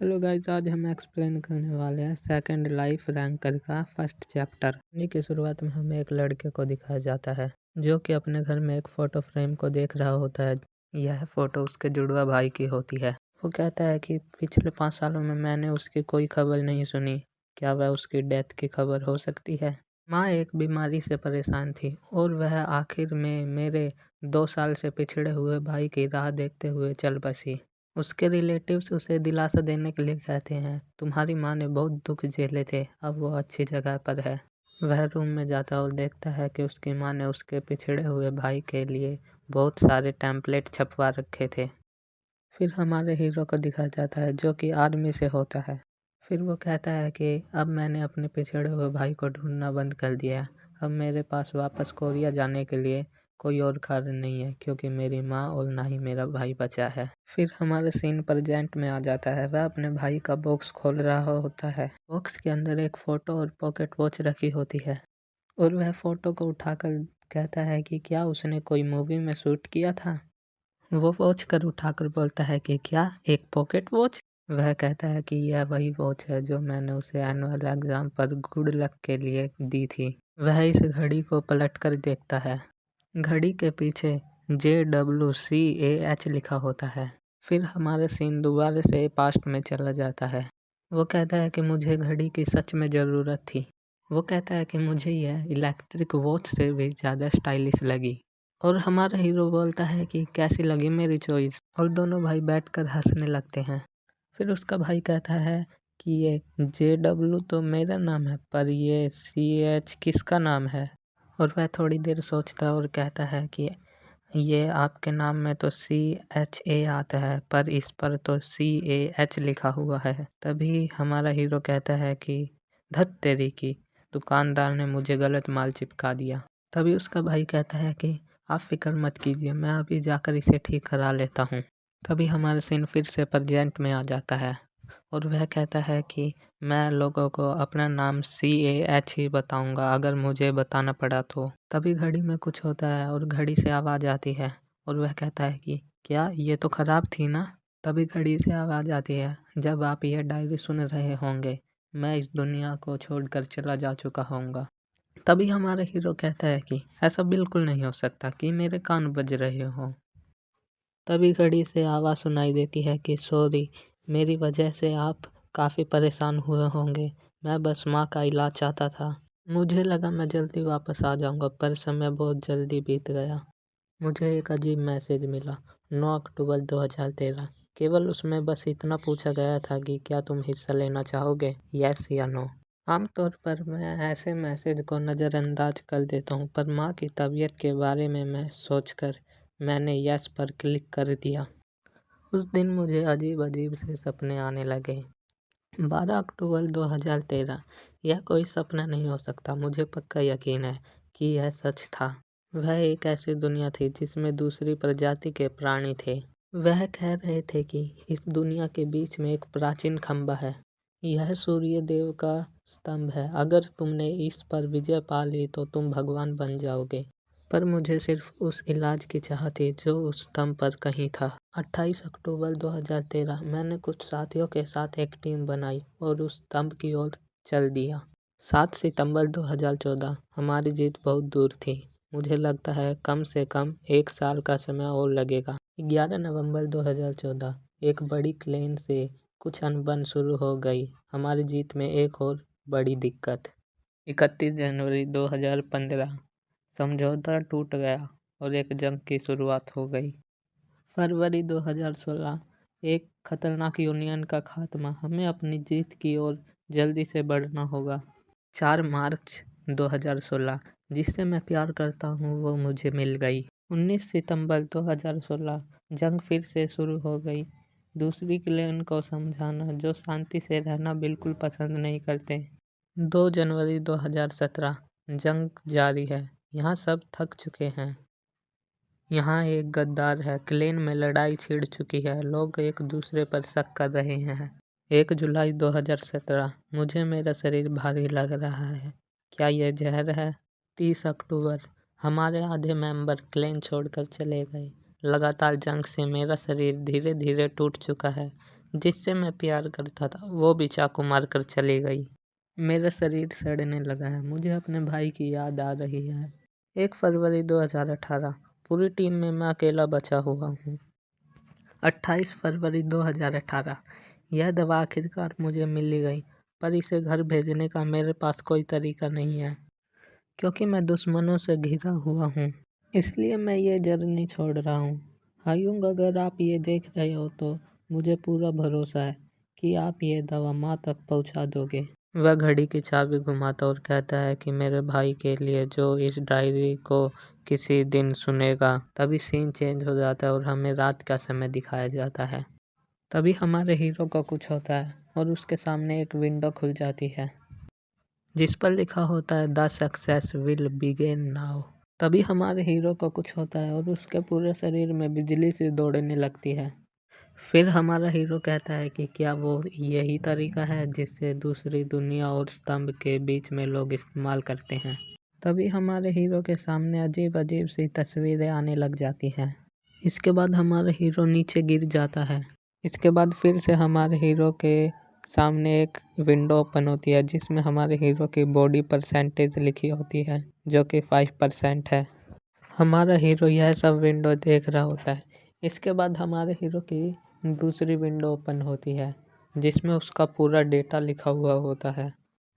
Hello guys, आज हम explain करने वाले हैं सेकंड लाइफ रैंकर का फर्स्ट चैप्टर। कहानी की शुरुआत में हमें एक लड़के को दिखाया जाता है जो कि अपने घर में एक फ़ोटो फ्रेम को देख रहा होता है। यह फ़ोटो उसके जुड़वा भाई की होती है। वो कहता है कि पिछले 5 सालों में मैंने उसकी कोई खबर नहीं सुनी। क्या वह उसकी डेथ की खबर हो सकती है? माँ एक बीमारी से परेशान थी और वह आखिर में मेरे 2 साल से पिछड़े हुए भाई की राह देखते हुए चल बसी। उसके रिलेटिव्स उसे दिलासा देने के लिए कहते हैं, तुम्हारी माँ ने बहुत दुख झेले थे, अब वो अच्छी जगह पर है। वह रूम में जाता और देखता है कि उसकी माँ ने उसके पिछड़े हुए भाई के लिए बहुत सारे टेम्पलेट छपवा रखे थे। फिर हमारे हीरो को दिखाया जाता है जो कि आर्मी से होता है। फिर वो कहता है कि अब मैंने अपने पिछड़े हुए भाई को ढूंढना बंद कर दिया। अब मेरे पास वापस कोरिया जाने के लिए कोई और कारण नहीं है क्योंकि मेरी माँ और ना ही मेरा भाई बचा है। फिर हमारे सीन प्रेजेंट में आ जाता है। वह अपने भाई का बॉक्स खोल रहा होता है। बॉक्स के अंदर एक फ़ोटो और पॉकेट वॉच रखी होती है और वह फ़ोटो को उठाकर कहता है कि क्या उसने कोई मूवी में शूट किया था। वो वॉच कर उठाकर बोलता है कि क्या एक पॉकेट वॉच? वह कहता है कि यह वही वॉच है जो मैंने उसे एनुअल एग्जाम पर गुड लक के लिए दी थी। वह इस घड़ी को पलट कर देखता है। घड़ी के पीछे JWCAH लिखा होता है। फिर हमारा सीन दोबारा से पास्ट में चला जाता है। वो कहता है कि मुझे घड़ी की सच में ज़रूरत थी। वो कहता है कि मुझे यह इलेक्ट्रिक वॉच से भी ज़्यादा स्टाइलिश लगी। और हमारा हीरो बोलता है कि कैसी लगी मेरी चॉइस, और दोनों भाई बैठकर हंसने लगते हैं। फिर उसका भाई कहता है कि ये JW तो मेरा नाम है, पर ये CH किसका नाम है? और वह थोड़ी देर सोचता है और कहता है कि ये आपके नाम में तो CHA आता है, पर इस पर तो CAH लिखा हुआ है। तभी हमारा हीरो कहता है कि धत तेरी की, दुकानदार ने मुझे गलत माल चिपका दिया। तभी उसका भाई कहता है कि आप फिक्र मत कीजिए, मैं अभी जाकर इसे ठीक करा लेता हूँ। तभी हमारा सीन फिर से प्रेजेंट में आ जाता है और वह कहता है कि मैं लोगों को अपना नाम CAH ही बताऊंगा अगर मुझे बताना पड़ा तो। तभी घड़ी में कुछ होता है और घड़ी से आवाज़ आती है और वह कहता है कि क्या ये तो ख़राब थी ना? तभी घड़ी से आवाज़ आती है, जब आप यह डायरी सुन रहे होंगे मैं इस दुनिया को छोड़कर चला जा चुका होऊंगा। तभी हमारा हीरो कहता है कि ऐसा बिल्कुल नहीं हो सकता कि मेरे कान बज रहे हों। तभी घड़ी से आवाज़ सुनाई देती है कि सॉरी, मेरी वजह से आप काफ़ी परेशान हुए होंगे। मैं बस माँ का इलाज चाहता था। मुझे लगा मैं जल्दी वापस आ जाऊँगा, पर समय बहुत जल्दी बीत गया। मुझे एक अजीब मैसेज मिला, 9 अक्टूबर 2013। केवल उसमें बस इतना पूछा गया था कि क्या तुम हिस्सा लेना चाहोगे, यस या नो। आमतौर पर मैं ऐसे मैसेज को नज़रअंदाज कर देता हूँ, पर माँ की तबीयत के बारे में मैं सोचकर मैंने यस पर क्लिक कर दिया। उस दिन मुझे अजीब अजीब से सपने आने लगे। 12 अक्टूबर 2013, यह कोई सपना नहीं हो सकता। मुझे पक्का यकीन है कि यह सच था। वह एक ऐसी दुनिया थी जिसमें दूसरी प्रजाति के प्राणी थे। वह कह रहे थे कि इस दुनिया के बीच में एक प्राचीन खंबा है। यह सूर्य देव का स्तंभ है। अगर तुमने इस पर विजय पा ली तो तुम भगवान बन जाओगे। पर मुझे सिर्फ उस इलाज की चाह थी जो उस स्तंभ पर कहीं था। 28 अक्टूबर 2013, मैंने कुछ साथियों के साथ एक टीम बनाई और उस स्तंभ की ओर चल दिया। 7 सितंबर 2014, हमारी जीत बहुत दूर थी। मुझे लगता है कम से कम 1 साल का समय और लगेगा। 11 नवंबर 2014, एक बड़ी क्लेन से कुछ अनबन शुरू हो गई। हमारी जीत में एक और बड़ी दिक्कत। 31 जनवरी 2015, समझौता टूट गया और एक जंग की शुरुआत हो गई। फरवरी 2016, एक खतरनाक यूनियन का खात्मा। हमें अपनी जीत की ओर जल्दी से बढ़ना होगा। 4 मार्च 2016, जिससे मैं प्यार करता हूँ वो मुझे मिल गई। 19 सितंबर 2016, जंग फिर से शुरू हो गई। दूसरी क्लेन को समझाना जो शांति से रहना बिल्कुल पसंद नहीं करते। 2 जनवरी 2017, जंग जारी है। यहाँ सब थक चुके हैं। यहाँ एक गद्दार है। क्लेन में लड़ाई छिड़ चुकी है। लोग एक दूसरे पर शक कर रहे हैं। 1 जुलाई 2017, मुझे मेरा शरीर भारी लग रहा है। क्या यह जहर है? 30 अक्टूबर, हमारे आधे मेंबर क्लेन छोड़कर चले गए। लगातार जंग से मेरा शरीर धीरे धीरे टूट चुका है। जिससे मैं प्यार करता था वो भी चाकू मारकर चली गई। मेरा शरीर सड़ने लगा है, मुझे अपने भाई की याद आ रही है। 1 फरवरी 2018 पूरी टीम में मैं अकेला बचा हुआ हूँ। 28 फरवरी 2018 यह दवा आखिरकार मुझे मिल गई, पर इसे घर भेजने का मेरे पास कोई तरीका नहीं है क्योंकि मैं दुश्मनों से घिरा हुआ हूँ। इसलिए मैं ये जर्नी छोड़ रहा हूँ। हायुंग, अगर आप ये देख रहे हो तो मुझे पूरा भरोसा है कि आप ये दवा माँ तक पहुँचा दोगे। वह घड़ी की चाबी घुमाता और कहता है कि मेरे भाई के लिए जो इस डायरी को किसी दिन सुनेगा। तभी सीन चेंज हो जाता है और हमें रात का समय दिखाया जाता है। तभी हमारे हीरो को कुछ होता है और उसके सामने एक विंडो खुल जाती है जिस पर लिखा होता है the success will begin now. तभी हमारे हीरो को कुछ होता है और उसके पूरे शरीर में बिजली सी दौड़ने लगती है। फिर हमारा हीरो कहता है कि क्या वो यही तरीका है जिससे दूसरी दुनिया और स्तंभ के बीच में लोग इस्तेमाल करते हैं। तभी हमारे हीरो के सामने अजीब अजीब सी तस्वीरें आने लग जाती हैं। इसके बाद हमारा हीरो नीचे गिर जाता है। इसके बाद फिर से हमारे हीरो के सामने एक विंडो ओपन होती है जिसमें हमारे हीरो की बॉडी परसेंटेज लिखी होती है जो कि 5% है। हमारा हीरो यह सब विंडो देख रहा होता है। इसके बाद हमारे हीरो की दूसरी विंडो ओपन होती है जिसमें उसका पूरा डेटा लिखा हुआ होता है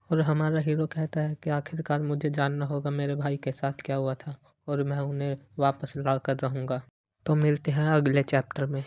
और हमारा हीरो कहता है कि आखिरकार मुझे जानना होगा मेरे भाई के साथ क्या हुआ था और मैं उन्हें वापस ला कर रहूँगा। तो मिलते हैं अगले चैप्टर में।